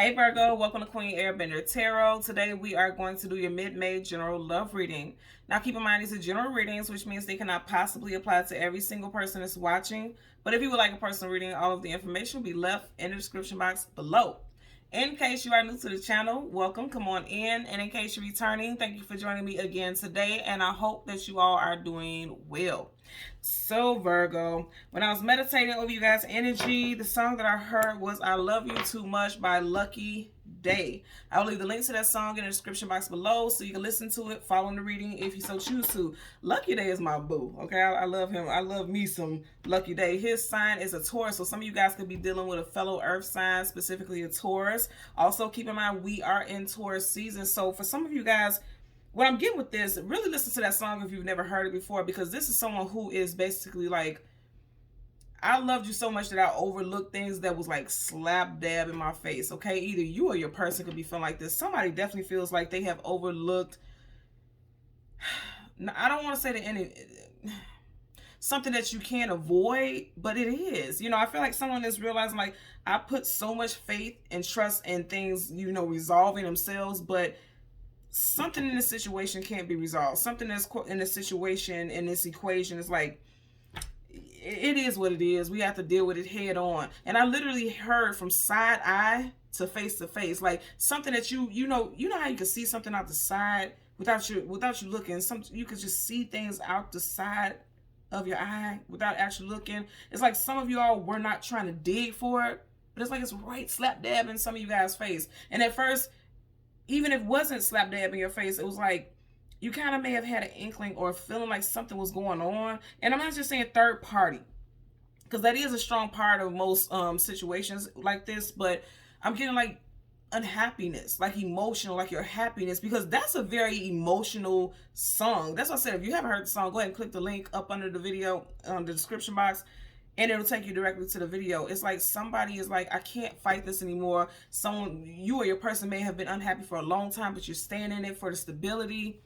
Hey Virgo, welcome to Queen Airbender Tarot. Today we are going to do your mid-May general love reading. Now keep in mind these are general readings, which means they cannot possibly apply to every single person that's watching. But if you would like a personal reading, all of the information will be left in the description box below. In case you are new to the channel, welcome, come on in. And in case you're returning, thank you for joining me again today. And I hope that you all are doing well. So Virgo, when I was meditating over you guys' energy, the song that I heard was I Love You Too Much by Lucky Day. I will leave the link to that song in the description box below so you can listen to it, follow the reading if you so choose to. Lucky Day is my boo, okay? I love him. I love me some Lucky Day. His sign is a Taurus, so some of you guys could be dealing with a fellow earth sign, specifically a Taurus. Also, keep in mind we are in Taurus season, so for some of you guys, what I'm getting with this, really listen to that song if you've never heard it before, because this is someone who is basically like, I loved you so much that I overlooked things that was like slap dab in my face, okay? Either you or your person could be feeling like this. Somebody definitely feels like they have overlooked, I don't want to say that any, something that you can't avoid, but it is. You know, I feel like someone is realizing like, I put so much faith and trust in things, you know, resolving themselves, but something in this situation can't be resolved. Something that's in this situation, in this equation, is like, it is what it is. We have to deal with it head on. And I literally heard from side eye to face, like something that you know how you can see something out the side without you looking. You could just see things out the side of your eye without actually looking. It's like some of you all were not trying to dig for it, but it's like it's right slap dab in some of you guys' face. And at first, even if it wasn't slap dab in your face, it was like you kind of may have had an inkling or a feeling like something was going on. And I'm not just saying third party, because that is a strong part of most situations like this, but I'm getting like unhappiness, like emotional, like your happiness, because that's a very emotional song. That's what I said. If you haven't heard the song, go ahead and click the link up under the video, the description box, and it'll take you directly to the video. It's like somebody is like, I can't fight this anymore. Someone, you or your person may have been unhappy for a long time, but you're staying in it for the stability.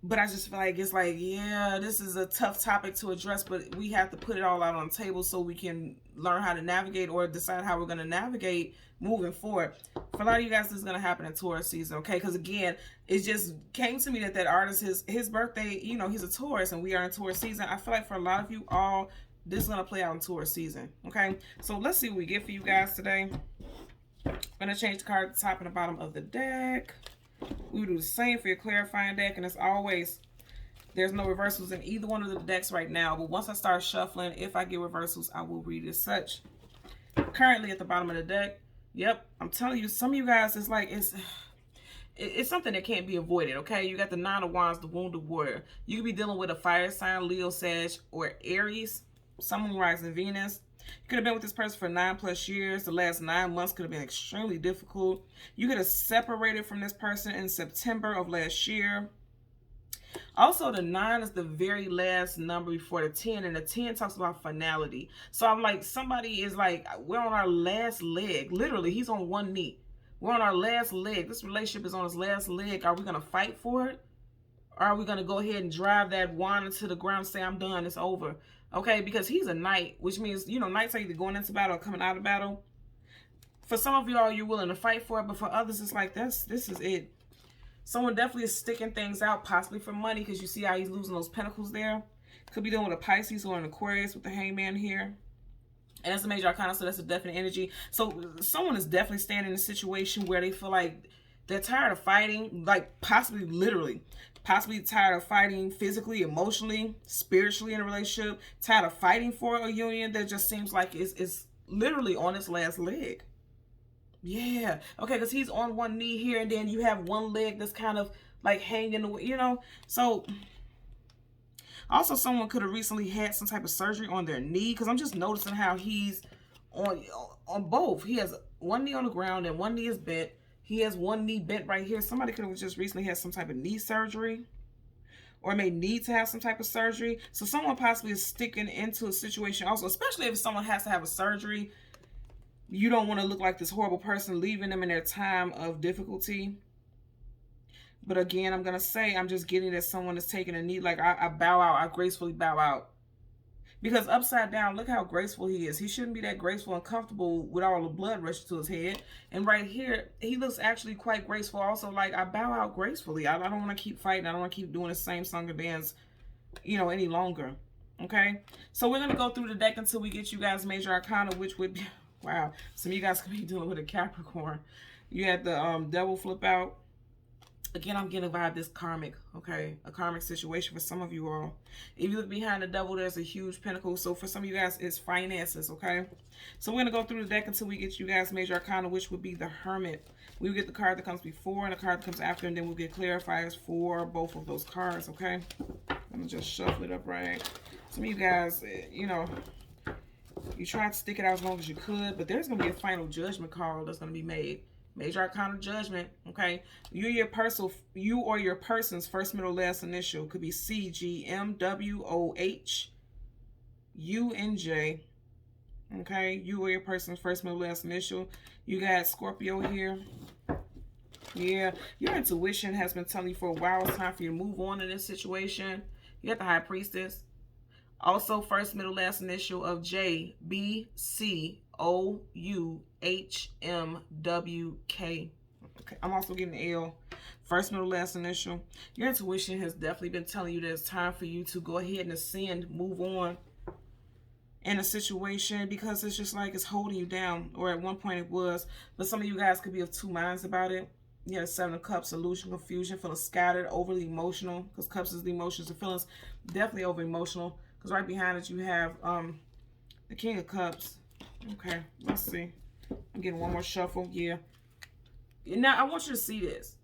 But I just feel like it's like, yeah, this is a tough topic to address, but we have to put it all out on the table so we can learn how to navigate or decide how we're going to navigate moving forward. For a lot of you guys, this is going to happen in Taurus season, okay? Because again, it just came to me that that artist, his birthday, you know, he's a Taurus and we are in Taurus season. I feel like for a lot of you all, this is going to play out in Taurus season, okay? So let's see what we get for you guys today. I'm going to change the card at the top and the bottom of the deck. We will do the same for your clarifying deck, and as always, there's no reversals in either one of the decks right now, but once I start shuffling, if I get reversals, I will read as such. Currently at the bottom of the deck, yep, I'm telling you, some of you guys, it's like, it's something that can't be avoided, okay? You got the Nine of Wands, the Wounded Warrior. You could be dealing with a fire sign, Leo, Sag, or Aries, Sun, Moon, Rising, Venus. You could have been with this person for 9+ years. The last 9 months could have been extremely difficult. You could have separated from this person in September of last year. Also, the 9 is the very last number before the 10, and the 10 talks about finality. So I'm like, somebody is like, we're on our last leg. Literally, he's on one knee. We're on our last leg. This relationship is on its last leg. Are we going to fight for it? Or are we going to go ahead and drive that wand into the ground and say, I'm done, it's over? Okay, because he's a knight, which means, you know, knights are either going into battle or coming out of battle. For some of y'all, you're willing to fight for it, but for others, it's like, this is it. Someone definitely is sticking things out, possibly for money, because you see how he's losing those pentacles there. Could be dealing with a Pisces or an Aquarius with the Hangman here. And that's a major arcana, so that's a definite energy. So someone is definitely standing in a situation where they feel like they're tired of fighting, like possibly literally. Possibly tired of fighting physically, emotionally, spiritually in a relationship. Tired of fighting for a union that just seems like it's literally on its last leg. Yeah. Okay, because he's on one knee here, and then you have one leg that's kind of like hanging away, you know? So, also someone could have recently had some type of surgery on their knee, because I'm just noticing how he's on both. He has one knee on the ground and one knee is bent. He has one knee bent right here. Somebody could have just recently had some type of knee surgery or may need to have some type of surgery. So someone possibly is sticking into a situation also, especially if someone has to have a surgery. You don't want to look like this horrible person, leaving them in their time of difficulty. But again, I'm going to say, I'm just getting that someone is taking a knee. Like I bow out. I gracefully bow out. Because upside down, look how graceful he is. He shouldn't be that graceful and comfortable with all the blood rushing to his head. And right here, he looks actually quite graceful. Also, like, I bow out gracefully. I don't want to keep fighting. I don't want to keep doing the same song and dance, you know, any longer. Okay? So we're going to go through the deck until we get you guys major arcana, which would be, wow, some of you guys could be dealing with a Capricorn. You had the devil flip out. Again, I'm getting a vibe this karmic, okay? A karmic situation for some of you all. If you look behind the devil, there's a huge pentacle. So for some of you guys, it's finances, okay? So we're going to go through the deck until we get you guys major arcana, which would be the hermit. We will get the card that comes before and the card that comes after, and then we'll get clarifiers for both of those cards, okay? I'm going to just shuffle it up right. Some of you guys, you know, you tried to stick it out as long as you could, but there's going to be a final judgment call that's going to be made. Major arcana judgment, okay? You or your person's first, middle, last initial could be C, G, M, W, O, H, U, and J. Okay? You or your person's first, middle, last initial. You got Scorpio here. Yeah, your intuition has been telling you for a while it's time for you to move on in this situation. You got the High Priestess. Also, first, middle, last initial of J, B, C, O, U, H, M, W, K. Okay, I'm also getting L. First, middle, last initial. Your intuition has definitely been telling you that it's time for you to go ahead and ascend, move on in a situation, because it's just like it's holding you down, or at one point it was. But some of you guys could be of two minds about it. You have Seven of Cups, illusion, confusion, feeling scattered, overly emotional, because Cups is the emotions and feelings. Definitely over emotional. Because right behind it, you have the King of Cups. Okay, let's see. I'm getting one more shuffle. Yeah. Now, I want you to see this.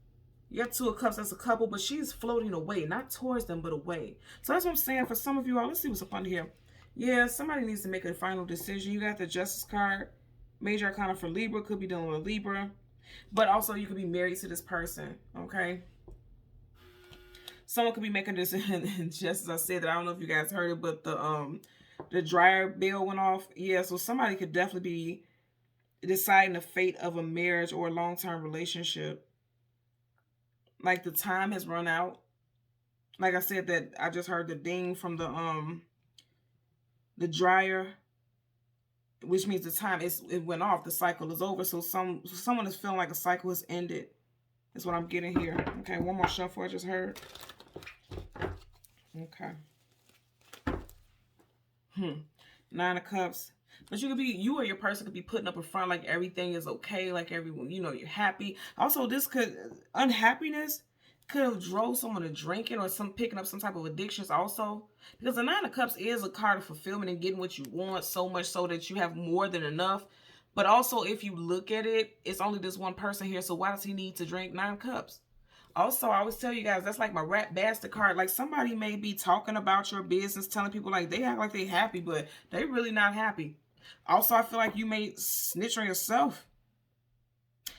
You have Two of Cups. That's a couple, but she's floating away. Not towards them, but away. So that's what I'm saying for some of you all. Let's see what's up under here. Yeah, somebody needs to make a final decision. You got the Justice card. Major arcana for Libra. Could be dealing with a Libra. But also, you could be married to this person. Okay? Someone could be making a decision, and just as I said that, I don't know if you guys heard it, but the dryer bell went off. Yeah, so somebody could definitely be deciding the fate of a marriage or a long-term relationship. Like the time has run out. Like I said, that I just heard the ding from the dryer, which means the time it went off. The cycle is over. So someone is feeling like a cycle has ended. That's what I'm getting here. Okay, one more shuffle I just heard. Okay. Nine of Cups. But you or your person could be putting up a front like everything is okay, like everyone, you know, you're happy. Also, unhappiness could have drove someone to drinking or picking up some type of addictions also. Because the Nine of Cups is a card of fulfillment and getting what you want, so much so that you have more than enough. But also, if you look at it, it's only this one person here, so why does he need to drink 9 cups? Also, I always tell you guys, that's like my rat bastard card. Like, somebody may be talking about your business, telling people like they act like they happy, but they really not happy. Also, I feel like you may snitch on yourself.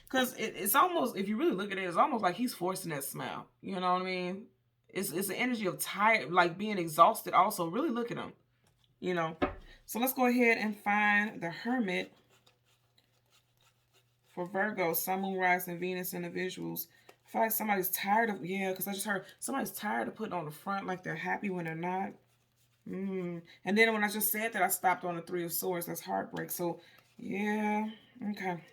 Because it's almost, if you really look at it, it's almost like he's forcing that smile. You know what I mean? It's the energy of tired, like being exhausted also. Really look at him, you know. So let's go ahead and find the Hermit for Virgo, Sun, Moon, Rising, Venus individuals. I feel like somebody's tired of, yeah, because I just heard somebody's tired of putting on the front like they're happy when they're not. And then when I just said that, I stopped on the Three of Swords. That's heartbreak. So, yeah, okay.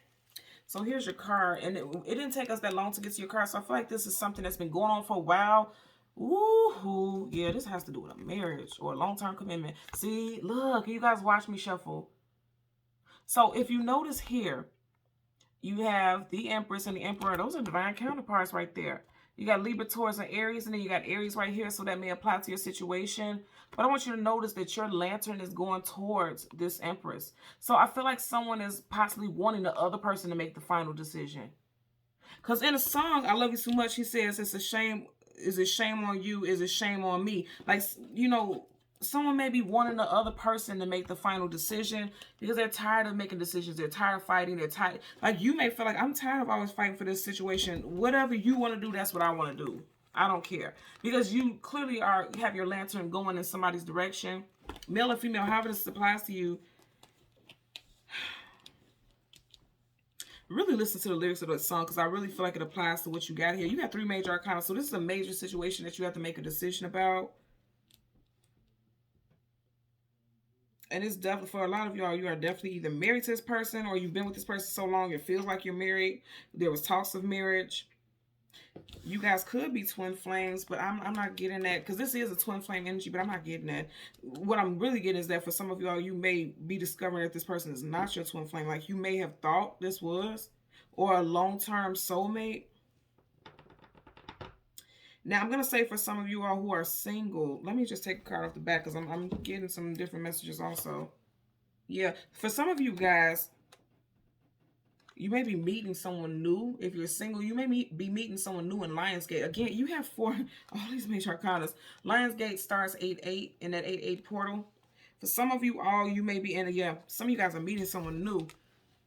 So here's your card. And it didn't take us that long to get to your card. So I feel like this is something that's been going on for a while. Ooh, yeah, this has to do with a marriage or a long-term commitment. See, look, you guys watch me shuffle. So if you notice here, you have the Empress and the Emperor. Those are divine counterparts right there. You got Libra, Taurus, and Aries, and then you got Aries right here, so that may apply to your situation. But I want you to notice that your lantern is going towards this Empress. So I feel like someone is possibly wanting the other person to make the final decision. Because in a song, I Love You So Much, he says, it's a shame. Is it shame on you? Is it shame on me? Like, you know, someone may be wanting the other person to make the final decision because they're tired of making decisions. They're tired of fighting. They're tired. Like, you may feel like, I'm tired of always fighting for this situation. Whatever you want to do, that's what I want to do. I don't care. Because you clearly have your lantern going in somebody's direction. Male or female, however this applies to you. Really listen to the lyrics of that song because I really feel like it applies to what you got here. You got 3 major arcana. So this is a major situation that you have to make a decision about. And it's definitely, for a lot of y'all, you are definitely either married to this person or you've been with this person so long it feels like you're married. There was talks of marriage. You guys could be twin flames, but I'm not getting that, because this is a twin flame energy, but I'm not getting that. What I'm really getting is that for some of y'all, you may be discovering that this person is not your twin flame. Like, you may have thought this was, or a long-term soulmate. Now, I'm going to say for some of you all who are single, let me just take a card off the back, because I'm getting some different messages also. Yeah, for some of you guys, you may be meeting someone new. If you're single, you may be meeting someone new in Lionsgate. Again, you have all these major arcanas. Lionsgate starts 8-8 in that 8-8 portal. For some of you all, you may be in some of you guys are meeting someone new.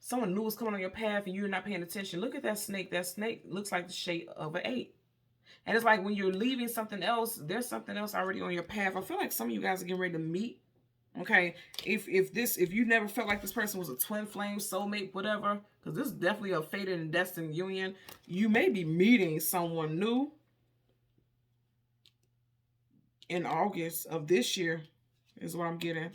Someone new is coming on your path and you're not paying attention. Look at that snake. That snake looks like the shape of an 8. And it's like when you're leaving something else, there's something else already on your path. I feel like some of you guys are getting ready to meet. Okay, if you never felt like this person was a twin flame, soulmate, whatever, because this is definitely a fated and destined union, you may be meeting someone new in August of this year, is what I'm getting.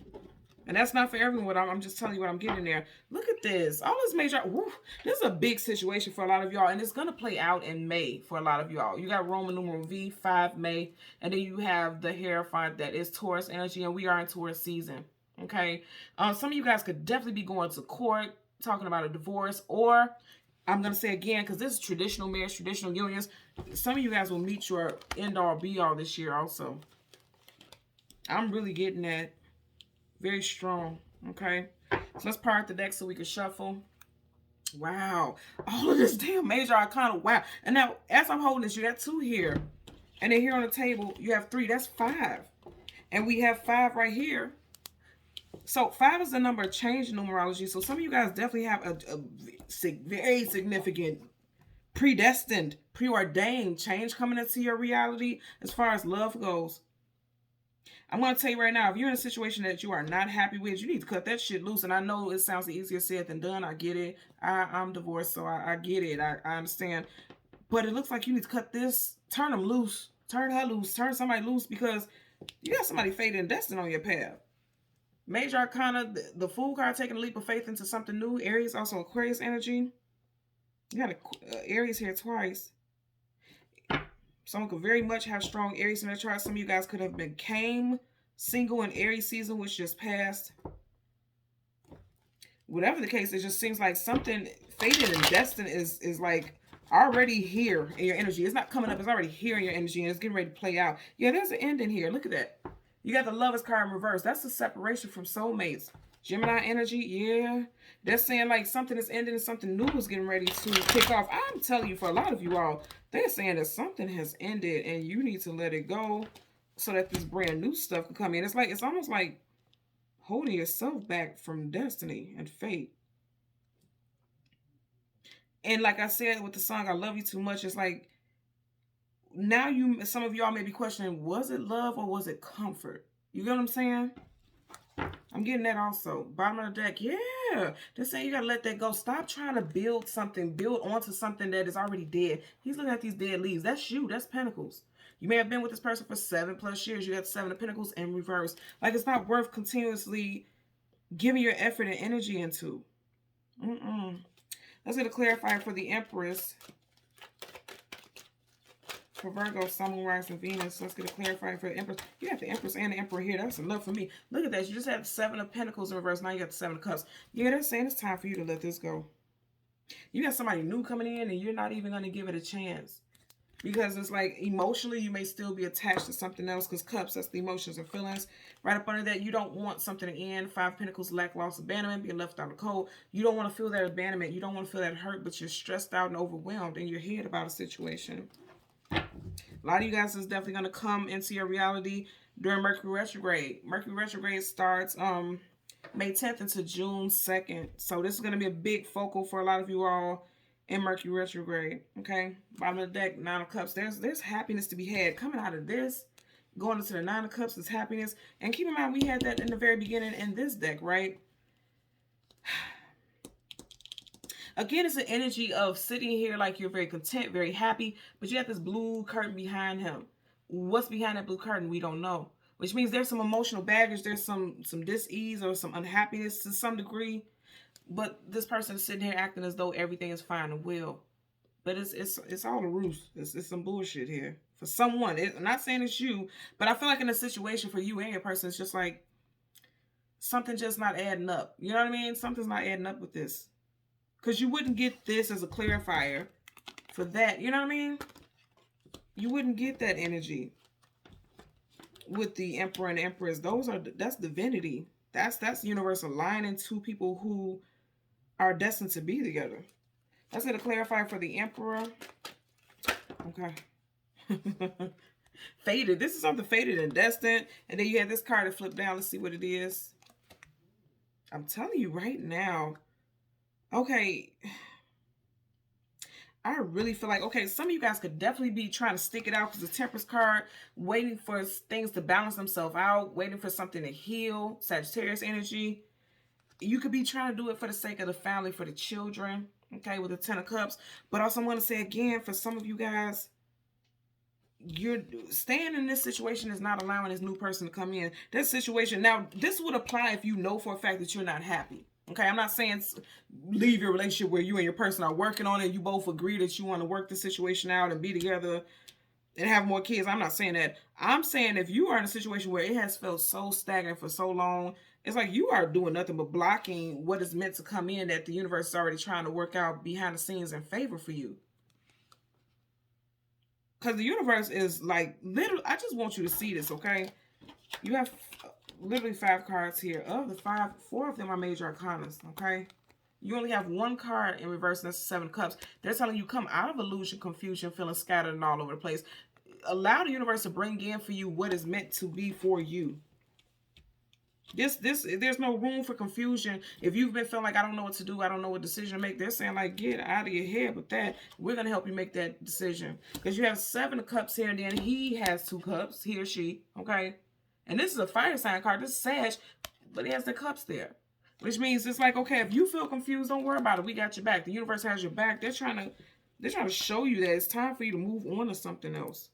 And that's not for everyone. I'm just telling you what I'm getting there. Look at this. All this major... Woo, this is a big situation for a lot of y'all. And it's going to play out in May for a lot of y'all. You got Roman numeral V, 5 May. And then you have the Hierophant that is Taurus energy. And we are in Taurus season. Okay? Some of you guys could definitely be going to court, talking about a divorce. Or, I'm going to say again, because this is traditional marriage, traditional unions. Some of you guys will meet your end-all, be-all this year also. I'm really getting that. Very strong. Okay. So let's part the deck so we can shuffle. Wow. All of this damn major arcana. Wow. And now, as I'm holding this, you got 2 here. And then here on the table, you have 3. That's 5. And we have 5 right here. So 5 is the number of change in numerology. So some of you guys definitely have a very significant, predestined, preordained change coming into your reality as far as love goes. I'm going to tell you right now, if you're in a situation that you are not happy with, you need to cut that shit loose. And I know it sounds easier said than done. I get it. I'm divorced, so I get it. I understand. But it looks like you need to cut this. Turn them loose. Turn her loose. Turn somebody loose, because you got somebody fated and destined on your path. Major arcana, the Fool card, taking a leap of faith into something new. Aries, also Aquarius energy. You got Aries here twice. Someone could very much have strong Aries in their chart. Some of you guys could have became single in Aries season, which just passed. Whatever the case, it just seems like something fated and destined is like already here in your energy. It's not coming up. It's already here in your energy, and it's getting ready to play out. Yeah, there's an ending here. Look at that. You got the Lovers card in reverse. That's the separation from soulmates. Gemini energy, yeah. They're saying like something is ending and something new is getting ready to kick off. I'm telling you, for a lot of you all, they're saying that something has ended and you need to let it go so that this brand new stuff can come in. It's almost like holding yourself back from destiny and fate. And like I said with the song, I Love You Too Much, it's like now some of y'all may be questioning, was it love or was it comfort? You get what I'm saying? I'm getting that also. Bottom of the deck, yeah. They're saying you gotta let that go. Stop trying to build something, build onto something that is already dead. He's looking at these dead leaves. That's you. That's Pentacles. You may have been with this person for 7+ years. You got 7 of Pentacles in reverse. Like, it's not worth continuously giving your effort and energy into. Let's get a clarifier for the Empress. For Virgo, Sun, Moon, Rise, and Venus. Let's get a clarifier for the Empress. You got the Empress and the Emperor here. That's enough for me. Look at that. You just had 7 of Pentacles in reverse. Now you got the 7 of Cups. Yeah, they're saying it's time for you to let this go. You got somebody new coming in and you're not even going to give it a chance. Because it's like emotionally you may still be attached to something else, because Cups, that's the emotions and feelings. Right up under that, you don't want something to end. 5 Pentacles, lack, loss, abandonment, being left out of cold. You don't want to feel that abandonment. You don't want to feel that hurt, but you're stressed out and overwhelmed in your head about a situation. A lot of you guys is definitely going to come into your reality during Mercury retrograde. Mercury retrograde starts May 10th into June 2nd. So this is going to be a big focal for a lot of you all in Mercury retrograde. Okay, bottom of the deck, 9 of Cups. There's happiness to be had coming out of this. Going into the 9 of Cups is happiness. And keep in mind, we had that in the very beginning in this deck, right? Again, it's an energy of sitting here like you're very content, very happy, but you got this blue curtain behind him. What's behind that blue curtain? We don't know. which means there's some emotional baggage, there's some dis-ease or some unhappiness to some degree. But this person is sitting here acting as though everything is fine and well. But it's all a ruse. It's some bullshit here for someone. I'm not saying it's you, but I feel like in a situation for you and your person, it's just like something just not adding up. You know what I mean? Something's not adding up with this. Because you wouldn't get this as a clarifier for that. You know what I mean? You wouldn't get that energy with the Emperor and Empress. That's divinity. That's the universe aligning two people who are destined to be together. Let's get a clarifier for the Emperor. Okay. Fated. This is something fated and destined. And then you have this card that flipped down. Let's see what it is. I'm telling you right now. Okay. I really feel like, okay, some of you guys could definitely be trying to stick it out because the Temperance card, waiting for things to balance themselves out, waiting for something to heal, Sagittarius energy. You could be trying to do it for the sake of the family, for the children, okay, with the Ten of Cups. But also I want to say again, for some of you guys, you're staying in this situation is not allowing this new person to come in. This situation, now, this would apply if you know for a fact that you're not happy. Okay, I'm not saying leave your relationship where you and your person are working on it. You both agree that you want to work the situation out and be together and have more kids. I'm not saying that. I'm saying if you are in a situation where it has felt so stagnant for so long, it's like you are doing nothing but blocking what is meant to come in that the universe is already trying to work out behind the scenes in favor for you. Because the universe is like, literally, I just want you to see this, okay? You have literally 5 cards here. Of the 5, 4 of them are major arcanas, okay? You only have 1 card in reverse, and that's the 7 of Cups. They're telling you come out of illusion, confusion, feeling scattered and all over the place. Allow the universe to bring in for you what is meant to be for you. There's no room for confusion. If you've been feeling like, I don't know what to do, I don't know what decision to make, they're saying like, get out of your head with that. We're going to help you make that decision. Because you have 7 of Cups here, and then he has 2 cups, he or she, okay? And this is a fire sign card. This is Sag, but he has the cups there. Which means it's like, okay, if you feel confused, don't worry about it. We got your back. The universe has your back. They're trying to show you that it's time for you to move on to something else.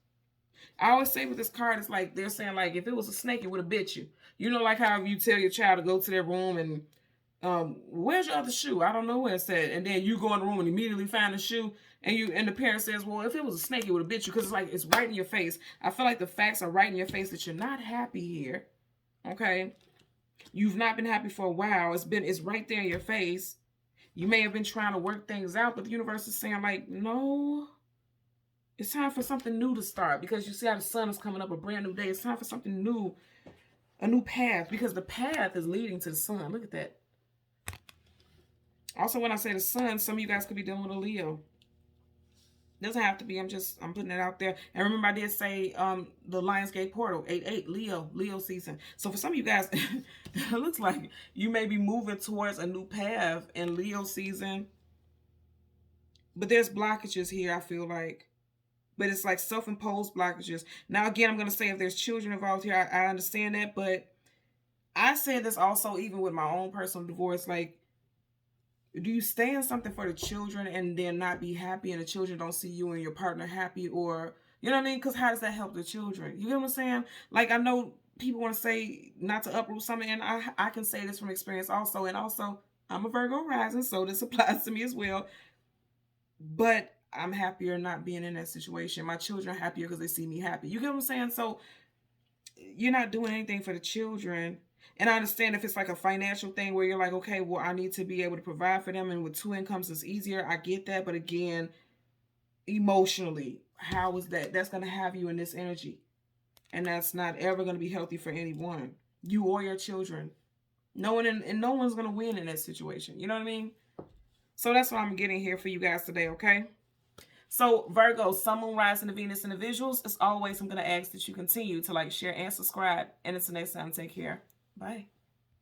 I always say with this card, it's like they're saying like if it was a snake, it would have bit you. You know, like how you tell your child to go to their room and where's your other shoe? I don't know where it's at. And then you go in the room and immediately find the shoe. And the parent says, well, if it was a snake, it would have bit you. Because it's like, it's right in your face. I feel like the facts are right in your face that you're not happy here. Okay? You've not been happy for a while. It's right there in your face. You may have been trying to work things out, but the universe is saying like, no. It's time for something new to start. Because you see how the sun is coming up, a brand new day. It's time for something new. A new path. Because the path is leading to the sun. Look at that. Also, when I say the sun, some of you guys could be dealing with a Leo. Doesn't have to be. I'm putting it out there. And remember, I did say the Lionsgate portal 8/8 Leo season. So for some of you guys, it looks like you may be moving towards a new path in Leo season. But there's blockages here, I feel like. But it's like self-imposed blockages. Now, again, I'm going to say if there's children involved here, I understand that. But I say this also even with my own personal divorce. Like, do you stay in something for the children and then not be happy and the children don't see you and your partner happy? Or, you know what I mean? Because how does that help the children? You get what I'm saying? Like, I know people want to say not to uproot something, and I can say this from experience also. And also, I'm a Virgo rising, so this applies to me as well. But I'm happier not being in that situation. My children are happier because they see me happy. You get what I'm saying? So you're not doing anything for the children. And I understand if it's like a financial thing where you're like, okay, well, I need to be able to provide for them. And with 2 incomes, it's easier. I get that. But again, emotionally, how is that? That's going to have you in this energy. And that's not ever going to be healthy for anyone. You or your children. No one and no one's going to win in that situation. You know what I mean? So that's what I'm getting here for you guys today, okay? So Virgo, Sun, Moon, Rising, the Venus, and the visuals. As always, I'm going to ask that you continue to like, share, and subscribe. And until next time, take care. Bye.